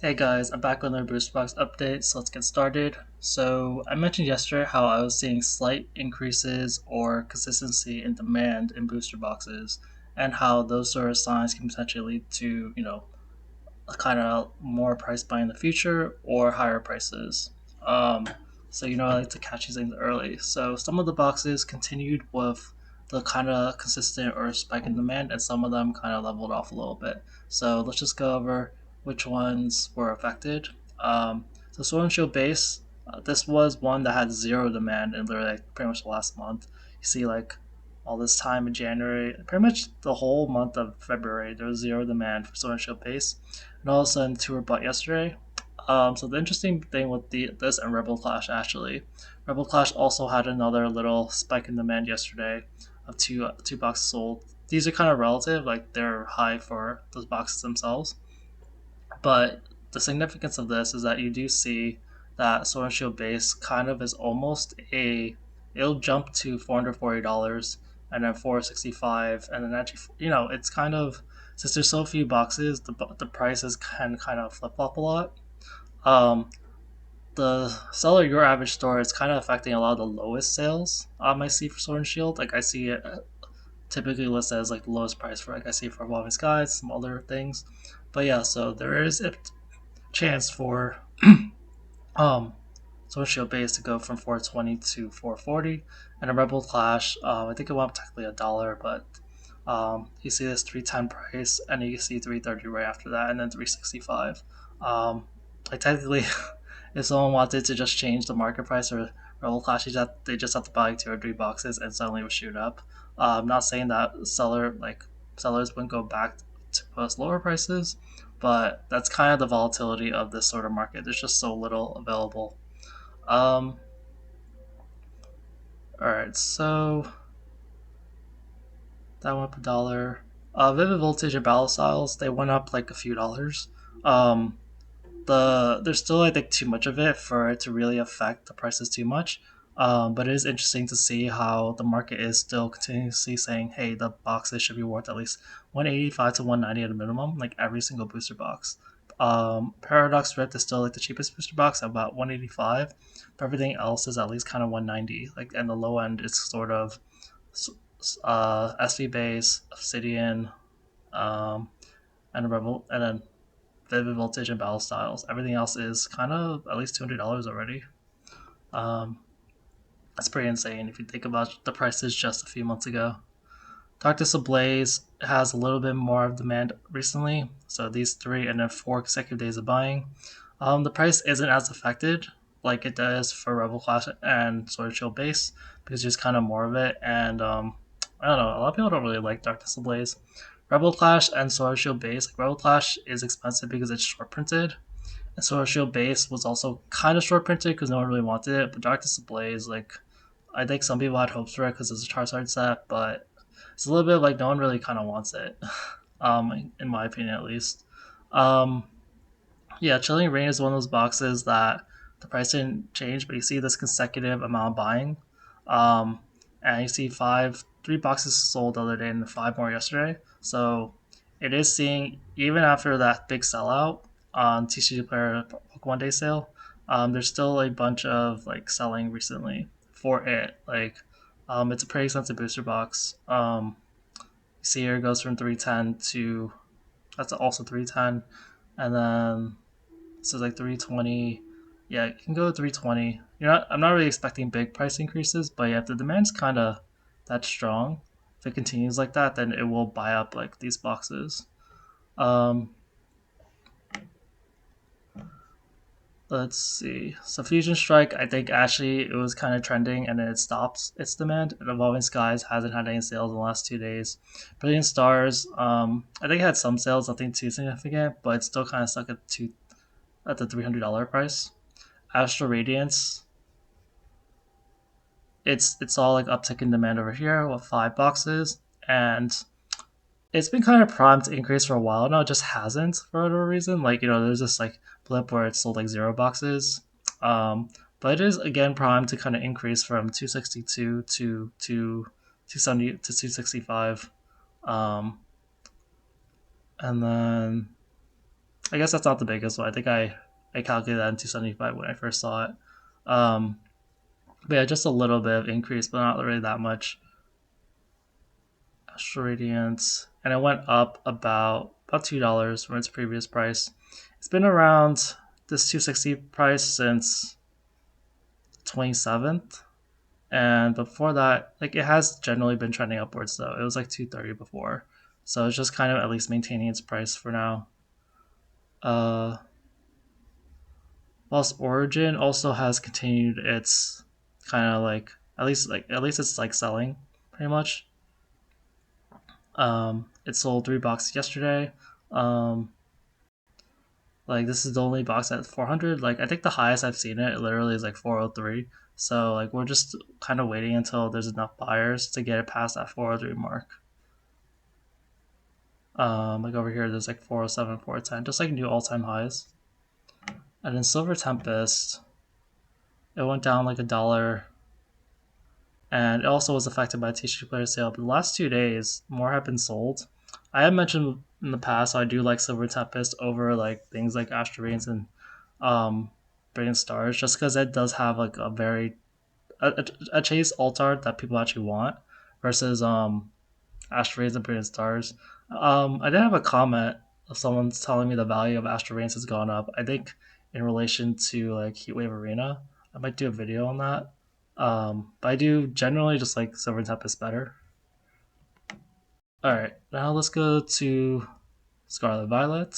Hey guys, I'm back with another booster box update, so let's get started. So I mentioned yesterday how I was seeing slight increases or consistency in demand in booster boxes, and how those sort of signs can potentially lead to, a kind of more price buy in the future or higher prices. Um, so I like to catch these things early. So some of the boxes continued with the kind of consistent or spike in demand, and some of them kind of leveled off a little bit. So let's just go over which ones were affected. So Sword and Shield base, this was one that had zero demand in literally pretty much the last month. You see all this time in January, pretty much the whole month of February, there was zero demand for Sword and Shield base, and all of a sudden two were bought yesterday. So the interesting thing with this and Rebel Clash actually, Rebel Clash also had another little spike in demand yesterday of two boxes sold. These are kind of relative, like they're high for those boxes themselves, but the significance of this is that you do see that Sword and Shield base kind of is almost it'll jump to $440 and then 465, and then actually it's kind of, since there's so few boxes, the prices can kind of flip flop a lot. Um, the seller your average store is kind of affecting a lot of the lowest sales I see for Sword and Shield. Like I see it typically listed as like the lowest price for, like I see for Evolving Skies, some other things. But yeah, so there is a chance for um social base to go from 420 to 440, and a Rebel Clash. I think it went up technically $1, but you see this 310 price, and you see 330 right after that, and then 365. Like technically, if someone wanted to just change the market price or Rebel Clash, they just have to buy like two or three boxes, and suddenly it would shoot up. I'm not saying that sellers wouldn't go back to post lower prices, but that's kind of the volatility of this sort of market. There's just so little available. Um, all right, so that went up $1. Vivid Voltage and Battle Styles, they went up like a few dollars. Um, there's still, I think, too much of it for it to really affect the prices too much. But it is interesting to see how the market is still continuously saying, "Hey, the boxes should be worth at least 185 to 190 at a minimum, like every single booster box." Paradox Rift is still like the cheapest booster box at about 185, but everything else is at least kind of 190. Like, and the low end is sort of SV base, Obsidian, um, and Rebel, and then Vivid Voltage and Battle Styles. Everything else is kind of at least $200 already. Um, that's pretty insane if you think about the prices just a few months ago. Darkness Ablaze has a little bit more of demand recently, so these three and then 4 consecutive days of buying. The price isn't as affected like it does for Rebel Clash and Sword and Shield base, because there's kind of more of it, and I don't know, a lot of people don't really like Darkness Ablaze. Rebel Clash and Sword and Shield base, like Rebel Clash is expensive because it's short printed, and Sword and Shield base was also kind of short printed because no one really wanted it. But Darkness Ablaze, like I think some people had hopes for it because it's a Charizard set, but it's a little bit like no one really kind of wants it, in my opinion at least. Um, yeah, Chilling Reign is one of those boxes that the price didn't change, but you see this consecutive amount of buying. Um, and you see three boxes sold the other day and five more yesterday. So it is seeing, even after that big sellout on TCG Player One Day sale, there's still a bunch of like selling recently for it. Like, it's a pretty expensive booster box. You see here it goes from 310 to, that's also 310, and then so like 320. Yeah, it can go to 320. I'm not really expecting big price increases, but yeah, if the demand's kind of that strong, if it continues like that, then it will buy up like these boxes. Um, let's see. So Fusion Strike, I think actually it was kind of trending and then it stops its demand. And Evolving Skies hasn't had any sales in the last 2 days. Brilliant Stars, I think it had some sales, nothing too significant, but it's still kind of stuck at the $300 price. Astral Radiance, it's all like uptick in demand over here with five boxes, and it's been kind of primed to increase for a while now. It just hasn't for whatever reason. Like there's this like blip where it sold like zero boxes, but it is again primed to kind of increase from 262 to 270 to 265, and then I guess that's not the biggest one. I think I calculated that in 275 when I first saw it. Um, but yeah, just a little bit of increase, but not really that much. Astral Radiance, and it went up about $2 from its previous price. It's been around this 260 price since 27th, and before that, like it has generally been trending upwards though. It was like 230 before, so it's just kind of at least maintaining its price for now. Uh, whilst Origin also has continued its kind of like at least it's like selling pretty much. It sold 3 boxes yesterday. Um, like this is the only box at 400. Like I think the highest I've seen it literally is like 403. So like we're just kind of waiting until there's enough buyers to get it past that 403 mark. Like over here, there's like 407, 410, just like new all-time highs. And then Silver Tempest, it went down like $1, and it also was affected by a TCG player sale. But the last 2 days, more have been sold. I have mentioned in the past how I do like Silver Tempest over like things like Astral Radiance and um, Brilliant Stars, just because it does have like a very a chase alt art that people actually want versus Astral Radiance and Brilliant Stars. I did have a comment of someone telling me the value of Astral Radiance has gone up. I think in relation to like Heatwave Arena, I might do a video on that. But I do generally just like Silver Tempest better. All right, now let's go to Scarlet Violet.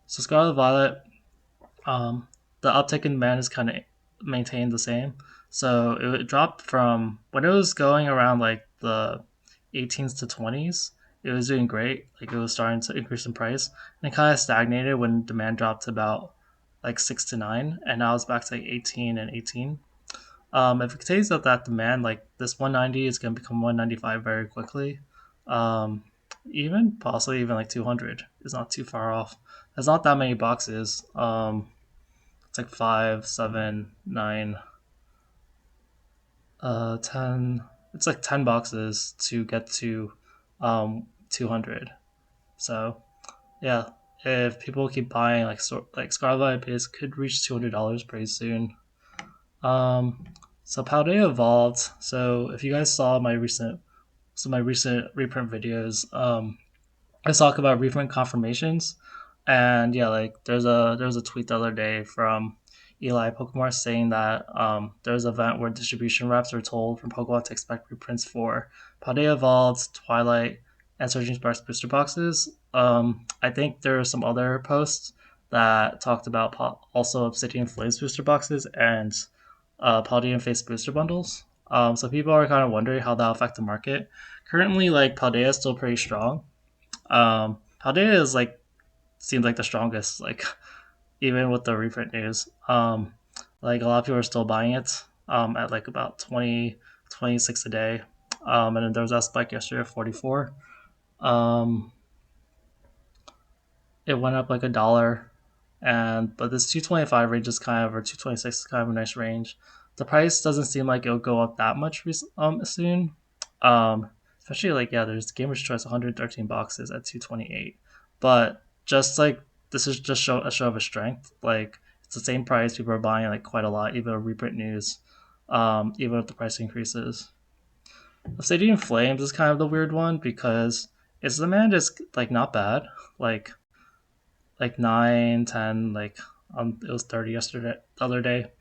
So Scarlet Violet, um, the uptick in demand is kind of maintained the same. So it dropped from when it was going around like the 18s to 20s. It was doing great. Like it was starting to increase in price, and it kind of stagnated when demand dropped to about like 6 to 9, and now it's back to like 18 and 18. If it continues at that demand, like this 190 is going to become 195 very quickly. Um, even possibly even like 200 is not too far off. There's not that many boxes. It's like 5, 7, 9, 10. It's like 10 boxes to get to 200. So yeah, if people keep buying like Scarlet base could reach $200 pretty soon. Um, so Paldea evolved. So if you guys saw my recent reprint videos, let's talk about reprint confirmations. And yeah, like there was a tweet the other day from Eli Pokemon saying that there's an event where distribution reps are told from Pokemon to expect reprints for Paldea Evolved, Twilight, and Surging Sparks booster boxes. I think there are some other posts that talked about also Obsidian Flames booster boxes and Paldea Face booster bundles. So people are kind of wondering how that'll affect the market. Currently, like Paldea is still pretty strong. Paldea is like seems like the strongest, like even with the reprint news. Like a lot of people are still buying it at like about 20, 26 a day. And then there was that spike yesterday of 44. Um, it went up like $1, and but this 225 range is kind of or 226 is kind of a nice range. The price doesn't seem like it'll go up that much soon. Especially like yeah, there's Gamer's Choice 113 boxes at 228, but just like this is just a show of a strength. Like it's the same price, people are buying like quite a lot, even with reprint news, even if the price increases. Obsidian Flames is kind of the weird one because its demand is like not bad. Like 9, 10, like it was 30 yesterday, the other day.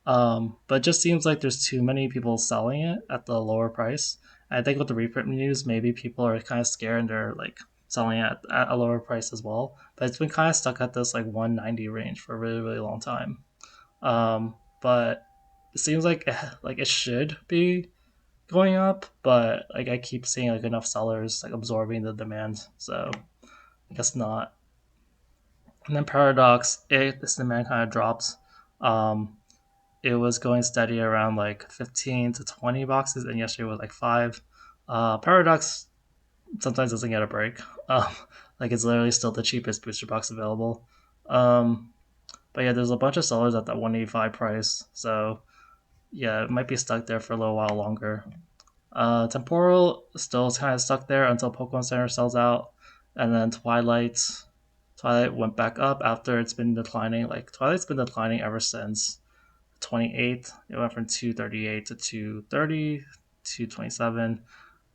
But it just seems like there's too many people selling it at the lower price. I think with the reprint news, maybe people are kind of scared and they're like selling it at a lower price as well. But it's been kind of stuck at this like 190 range for a really really long time. But it seems like it should be going up, but like I keep seeing like enough sellers like absorbing the demand, so I guess not. And then Paradox, this demand kind of drops. Um, it was going steady around like 15 to 20 boxes, and yesterday was like 5. Paradox sometimes doesn't get a break. Um, like it's literally still the cheapest booster box available. Um, but yeah, there's a bunch of sellers at that 185 price, so yeah, it might be stuck there for a little while longer. Temporal still is kind of stuck there until Pokemon Center sells out, and then Twilight. Twilight went back up after it's been declining. Like Twilight's been declining ever since 28th. It went from 238 to 230, 227,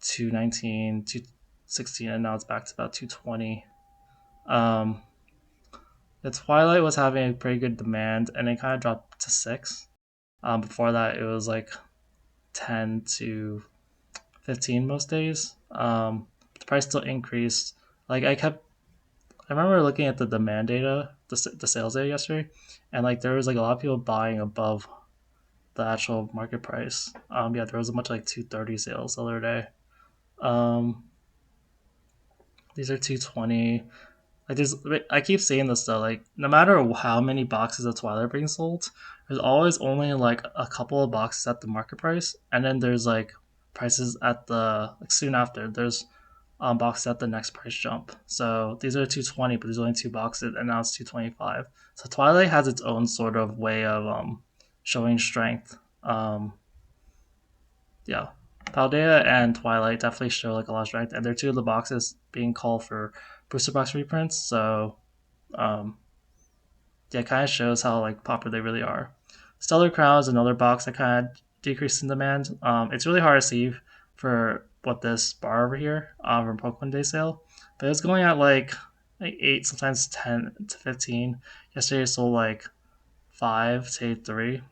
219, 216, and now it's back to about 220. Um, the Twilight was having a pretty good demand, and it kind of dropped to 6. Before that, it was like 10 to 15 most days. The price still increased. Like I remember looking at the demand data, the sales data yesterday, and like there was like a lot of people buying above the actual market price. Yeah, there was a bunch of like 230 sales the other day. Um, these are 220. Like there's, I keep saying this though. Like no matter how many boxes of Twilight are being sold, there's always only like a couple of boxes at the market price, and then there's like prices at the like soon after. There's boxes at the next price jump. So these are 220, but there's only two boxes, and now it's 225. So Twilight has its own sort of way of showing strength. Um, yeah, Paldea and Twilight definitely show like a lot of strength, and they're two of the boxes being called for booster box reprints. So um, yeah, it kind of shows how like popular they really are. Stellar Crown is another box that kind of decreased in demand. It's really hard to see for what this bar over here from Pokemon Day sale, but it's going at like 8, sometimes 10 to 15. Yesterday it sold like 5 to 3.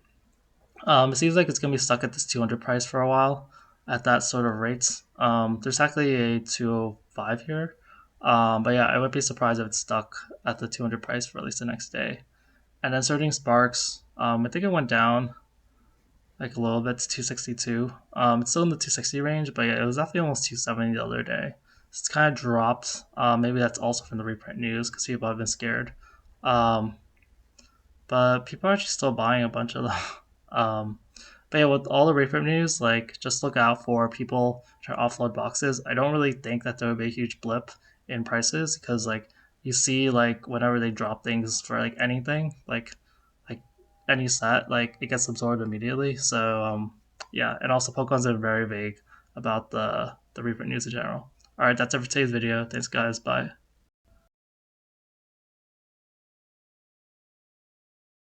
It seems like it's gonna be stuck at this 200 price for a while, at that sort of rates. There's actually a 205 here, but yeah, I would be surprised if it's stuck at the 200 price for at least the next day. And then Surging Sparks, I think it went down like a little bit to 262. It's still in the 260 range, but yeah, it was definitely almost 270 the other day. So it's kind of dropped. Maybe that's also from the reprint news because people have been scared. Um, but people are actually still buying a bunch of them. But yeah, with all the reprint news, like just look out for people trying to offload boxes. I don't really think that there would be a huge blip in prices because like you see like whenever they drop things for like anything, like any set, like it gets absorbed immediately. So yeah, and also Pokemon's are very vague about the reprint news in general. All right, that's it for today's video. Thanks guys. Bye.